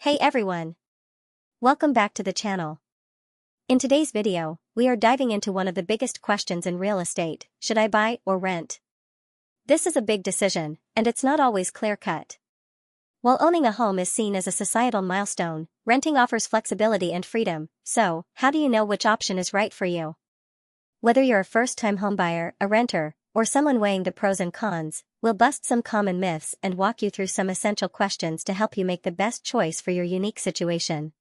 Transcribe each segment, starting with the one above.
Hey everyone! Welcome back to the channel. In today's video, we are diving into one of the biggest questions in real estate: should I buy or rent? This is a big decision, and it's not always clear-cut. While owning a home is seen as a societal milestone, renting offers flexibility and freedom, so how do you know which option is right for you? Whether you're a first-time homebuyer, a renter, or someone weighing the pros and cons, we'll bust some common myths and walk you through some essential questions to help you make the best choice for your unique situation.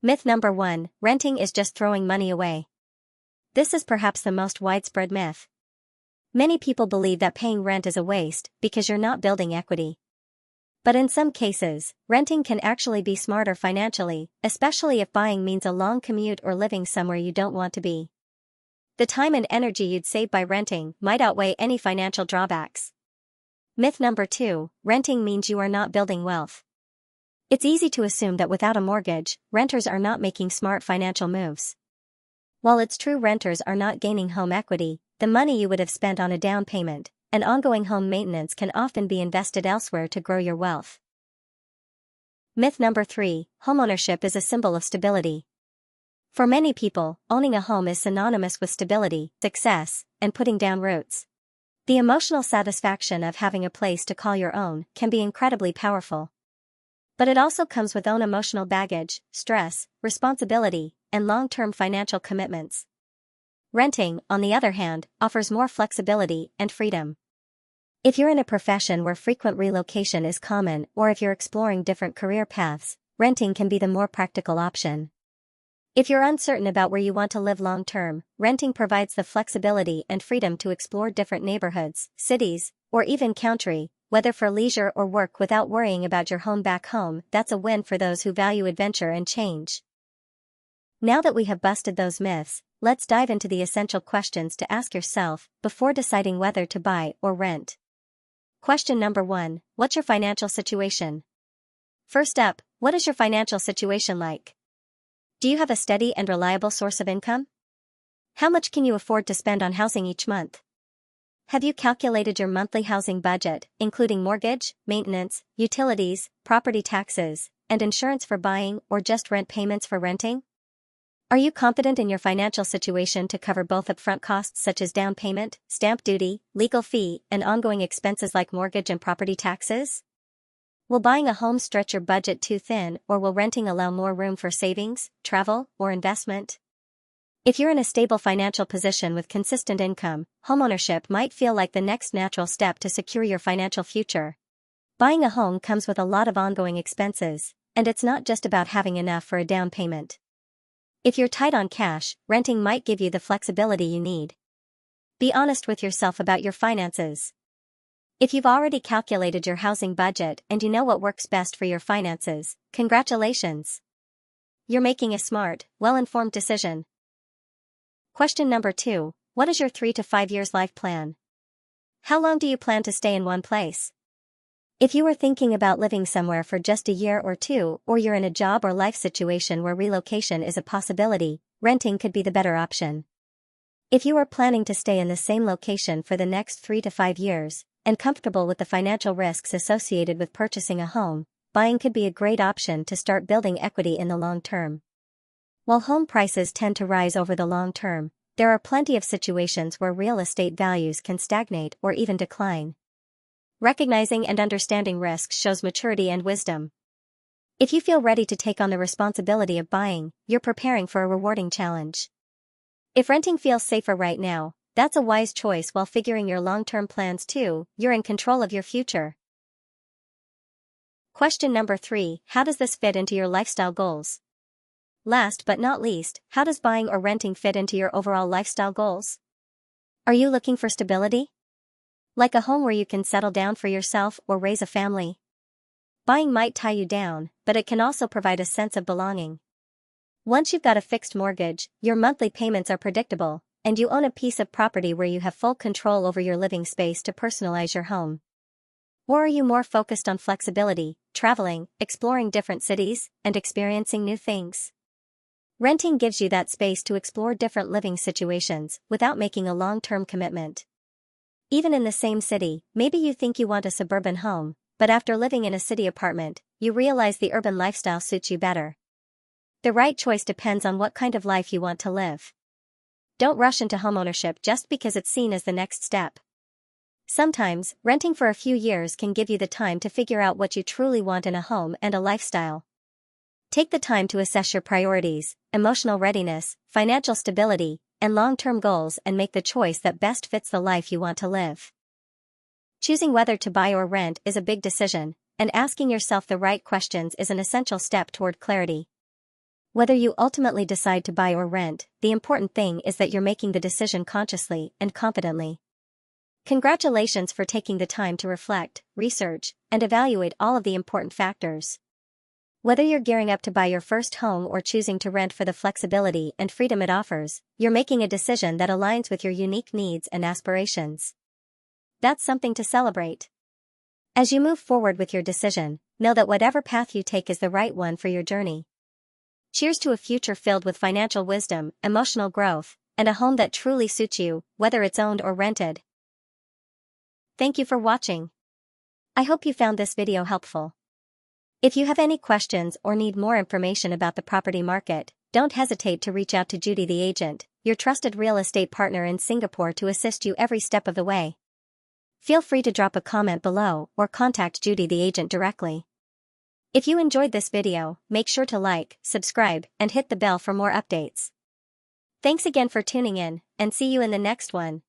Myth number 1: renting is just throwing money away. This is perhaps the most widespread myth. Many people believe that paying rent is a waste because you're not building equity. But in some cases, renting can actually be smarter financially, especially if buying means a long commute or living somewhere you don't want to be. The time and energy you'd save by renting might outweigh any financial drawbacks. Myth number 2: renting means you are not building wealth. It's easy to assume that without a mortgage, renters are not making smart financial moves. While it's true renters are not gaining home equity, the money you would have spent on a down payment and ongoing home maintenance can often be invested elsewhere to grow your wealth. Myth number 3: homeownership is a symbol of stability. For many people, owning a home is synonymous with stability, success, and putting down roots. The emotional satisfaction of having a place to call your own can be incredibly powerful. But it also comes with own emotional baggage, stress, responsibility, and long-term financial commitments. Renting, on the other hand, offers more flexibility and freedom. If you're in a profession where frequent relocation is common, or if you're exploring different career paths, renting can be the more practical option. If you're uncertain about where you want to live long-term, renting provides the flexibility and freedom to explore different neighborhoods, cities, or even country, whether for leisure or work without worrying about your home back home. That's a win for those who value adventure and change. Now that we have busted those myths, let's dive into the essential questions to ask yourself before deciding whether to buy or rent. Question number 1: what's your financial situation? First up, what is your financial situation like? Do you have a steady and reliable source of income? How much can you afford to spend on housing each month? Have you calculated your monthly housing budget, including mortgage, maintenance, utilities, property taxes, and insurance for buying or just rent payments for renting? Are you confident in your financial situation to cover both upfront costs such as down payment, stamp duty, legal fee, and ongoing expenses like mortgage and property taxes? Will buying a home stretch your budget too thin, or will renting allow more room for savings, travel, or investment? If you're in a stable financial position with consistent income, homeownership might feel like the next natural step to secure your financial future. Buying a home comes with a lot of ongoing expenses, and it's not just about having enough for a down payment. If you're tight on cash, renting might give you the flexibility you need. Be honest with yourself about your finances. If you've already calculated your housing budget and you know what works best for your finances, congratulations! You're making a smart, well-informed decision. Question number 2: what is your 3 to 5 years life plan? How long do you plan to stay in one place? If you are thinking about living somewhere for just a year or two, or you're in a job or life situation where relocation is a possibility, renting could be the better option. If you are planning to stay in the same location for the next 3 to 5 years, and comfortable with the financial risks associated with purchasing a home, buying could be a great option to start building equity in the long term. While home prices tend to rise over the long term, there are plenty of situations where real estate values can stagnate or even decline. Recognizing and understanding risks shows maturity and wisdom. If you feel ready to take on the responsibility of buying, you're preparing for a rewarding challenge. If renting feels safer right now, that's a wise choice while figuring your long-term plans too. You're in control of your future. Question number 3: how does this fit into your lifestyle goals? Last but not least, how does buying or renting fit into your overall lifestyle goals? Are you looking for stability? Like a home where you can settle down for yourself or raise a family? Buying might tie you down, but it can also provide a sense of belonging. Once you've got a fixed mortgage, your monthly payments are predictable, and you own a piece of property where you have full control over your living space to personalize your home. Or are you more focused on flexibility, traveling, exploring different cities, and experiencing new things? Renting gives you that space to explore different living situations without making a long-term commitment. Even in the same city, maybe you think you want a suburban home, but after living in a city apartment, you realize the urban lifestyle suits you better. The right choice depends on what kind of life you want to live. Don't rush into homeownership just because it's seen as the next step. Sometimes, renting for a few years can give you the time to figure out what you truly want in a home and a lifestyle. Take the time to assess your priorities, emotional readiness, financial stability, and long-term goals and make the choice that best fits the life you want to live. Choosing whether to buy or rent is a big decision, and asking yourself the right questions is an essential step toward clarity. Whether you ultimately decide to buy or rent, the important thing is that you're making the decision consciously and confidently. Congratulations for taking the time to reflect, research, and evaluate all of the important factors. Whether you're gearing up to buy your first home or choosing to rent for the flexibility and freedom it offers, you're making a decision that aligns with your unique needs and aspirations. That's something to celebrate. As you move forward with your decision, know that whatever path you take is the right one for your journey. Cheers to a future filled with financial wisdom, emotional growth, and a home that truly suits you, whether it's owned or rented. Thank you for watching. I hope you found this video helpful. If you have any questions or need more information about the property market, don't hesitate to reach out to Judy the agent, your trusted real estate partner in Singapore, to assist you every step of the way. Feel free to drop a comment below or contact Judy the agent directly. If you enjoyed this video, make sure to like, subscribe, and hit the bell for more updates. Thanks again for tuning in, and see you in the next one.